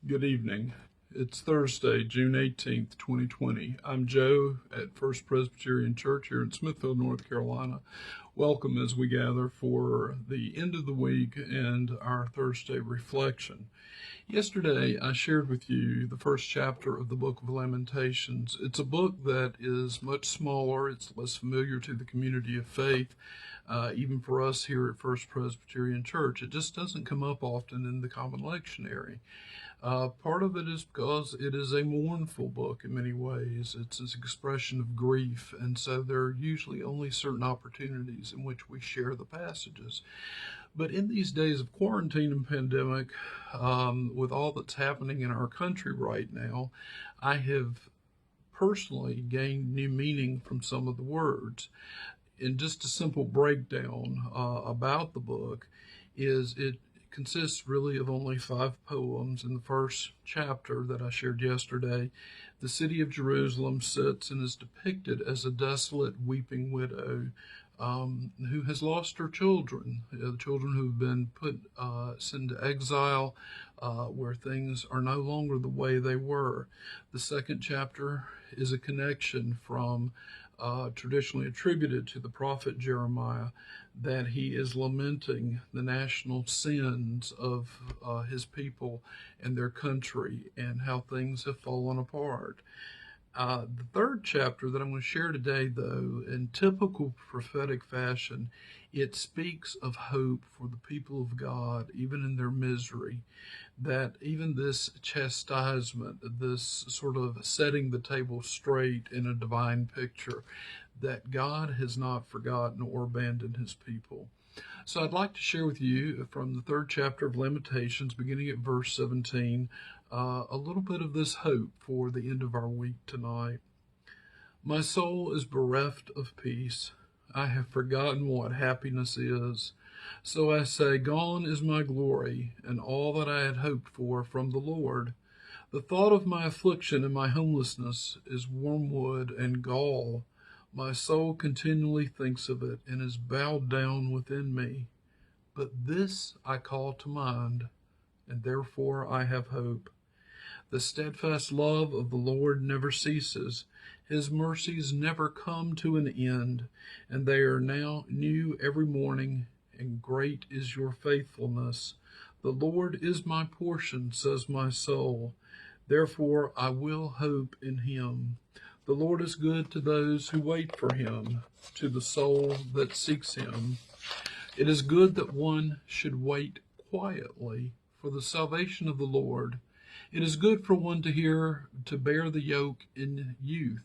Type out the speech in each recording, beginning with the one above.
Good evening. It's Thursday, June 18th, 2020. I'm Joe at First Presbyterian Church here in Smithfield, North Carolina. Welcome as we gather for the end of the week and our Thursday reflection. Yesterday, I shared with you the first chapter of the book of Lamentations. It's a book that is much smaller, it's less familiar to the community of faith, even for us here at First Presbyterian Church. It just doesn't come up often in the common lectionary. Part of it is because it is a mournful book in many ways. It's an expression of grief, and so there are usually only certain opportunities in which we share the passages. But in these days of quarantine and pandemic, with all that's happening in our country right now, I have personally gained new meaning from some of the words. In just a simple breakdown about the book, is it consists really of only 5 poems. In the first chapter that I shared yesterday, the city of Jerusalem sits and is depicted as a desolate, weeping widow who has lost her children, the children who have been sent into exile, where things are no longer the way they were. The second chapter is a connection from traditionally attributed to the prophet Jeremiah, that he is lamenting the national sins of his people and their country and how things have fallen apart. The third chapter that I'm going to share today, though, in typical prophetic fashion, it speaks of hope for the people of God, even in their misery, that even this chastisement, this sort of setting the table straight in a divine picture, that God has not forgotten or abandoned his people. So I'd like to share with you from the third chapter of Lamentations, beginning at verse 17, a little bit of this hope for the end of our week tonight. My soul is bereft of peace. I have forgotten what happiness is. So I say, gone is my glory and all that I had hoped for from the Lord. The thought of my affliction and my homelessness is wormwood and gall. My soul continually thinks of it and is bowed down within me. But this I call to mind, and therefore I have hope. The steadfast love of the Lord never ceases. His mercies never come to an end, and they are now new every morning, and great is your faithfulness. The Lord is my portion, says my soul. Therefore I will hope in him. The Lord is good to those who wait for him, to the soul that seeks him. It is good that one should wait quietly for the salvation of the Lord. It is good for one to bear the yoke in youth,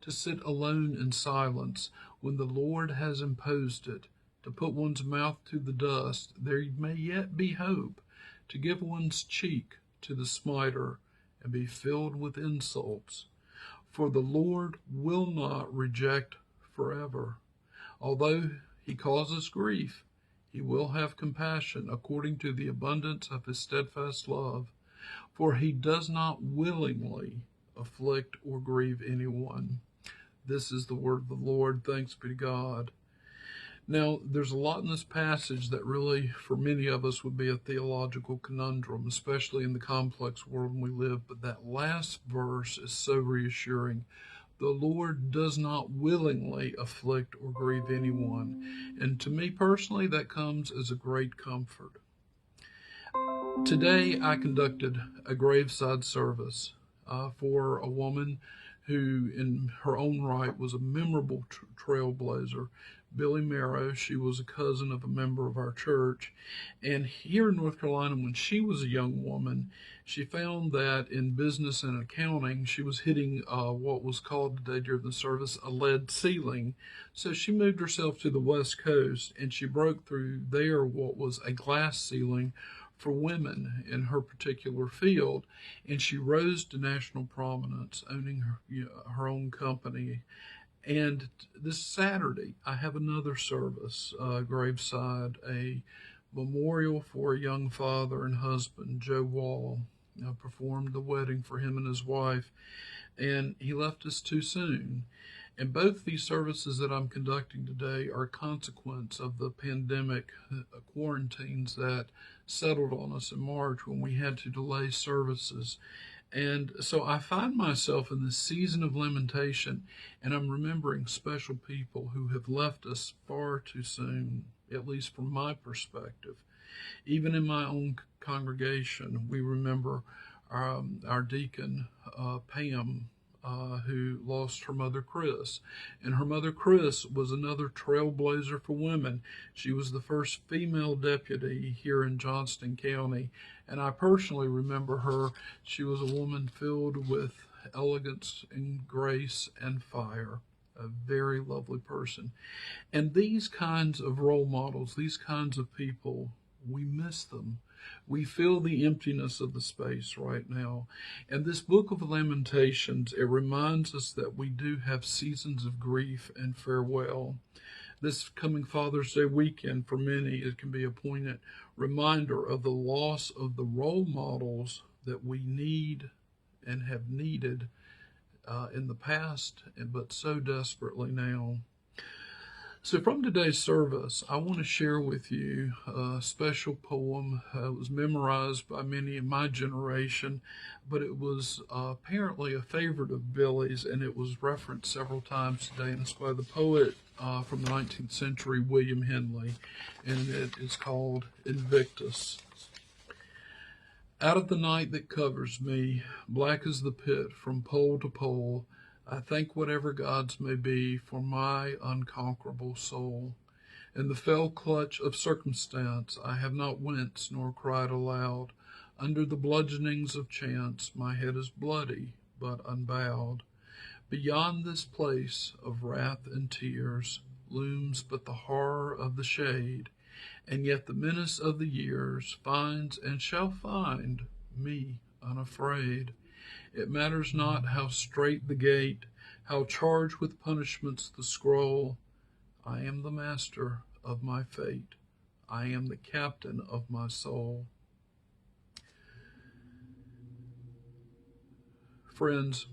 to sit alone in silence when the Lord has imposed it, to put one's mouth to the dust. There may yet be hope, to give one's cheek to the smiter and be filled with insults. For the Lord will not reject forever. Although he causes grief, he will have compassion according to the abundance of his steadfast love. For he does not willingly afflict or grieve anyone. This is the word of the Lord. Thanks be to God. Now, there's a lot in this passage that really, for many of us, would be a theological conundrum, especially in the complex world we live. But that last verse is so reassuring. The Lord does not willingly afflict or grieve anyone. And to me personally, that comes as a great comfort. Today, I conducted a graveside service for a woman who, in her own right, was a memorable trailblazer. Billy Marrow. She was a cousin of a member of our church. And here in North Carolina, when she was a young woman, she found that in business and accounting, she was hitting what was called today during the service a lead ceiling. So she moved herself to the West Coast and she broke through there what was a glass ceiling for women in her particular field, and she rose to national prominence, owning her own company. And this Saturday, I have another service, graveside, a memorial for a young father and husband, Joe Wall. I performed the wedding for him and his wife, and he left us too soon. And both these services that I'm conducting today are a consequence of the pandemic quarantines that settled on us in March when we had to delay services. And so I find myself in this season of lamentation, and I'm remembering special people who have left us far too soon, at least from my perspective. Even in my own congregation, we remember our deacon, Pam, who lost her mother, Chris. And her mother, Chris, was another trailblazer for women. She was the first female deputy here in Johnston County. And I personally remember her. She was a woman filled with elegance and grace and fire. A very lovely person. And these kinds of role models, these kinds of people, we miss them. We feel the emptiness of the space right now. And this book of Lamentations, it reminds us that we do have seasons of grief and farewell. This coming Father's Day weekend, for many, it can be a poignant reminder of the loss of the role models that we need and have needed in the past, but so desperately now. So from today's service, I want to share with you a special poem. It was memorized by many in my generation, but it was apparently a favorite of Billy's, and it was referenced several times today, and it's by the poet from the 19th century, William Henley, and it is called Invictus. Out of the night that covers me, black as the pit from pole to pole, I thank whatever gods may be for my unconquerable soul. In the fell clutch of circumstance I have not winced nor cried aloud. Under the bludgeonings of chance my head is bloody but unbowed. Beyond this place of wrath and tears looms but the horror of the shade, and yet the menace of the years finds and shall find me unafraid. It matters not how strait the gate, how charged with punishments the scroll. I am the master of my fate. I am the captain of my soul. Friends,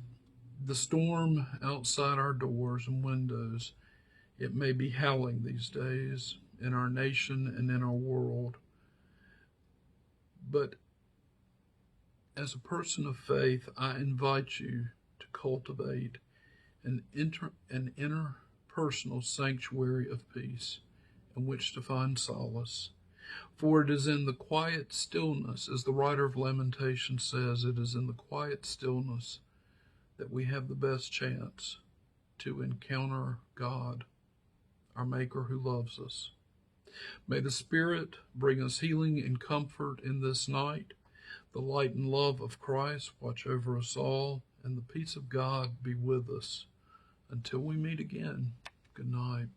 the storm outside our doors and windows, it may be howling these days in our nation and in our world. But as a person of faith, I invite you to cultivate an interpersonal sanctuary of peace in which to find solace. For it is in the quiet stillness, as the writer of Lamentations says, it is in the quiet stillness that we have the best chance to encounter God, our Maker who loves us. May the Spirit bring us healing and comfort in this night. The light and love of Christ watch over us all, and the peace of God be with us. Until we meet again, good night.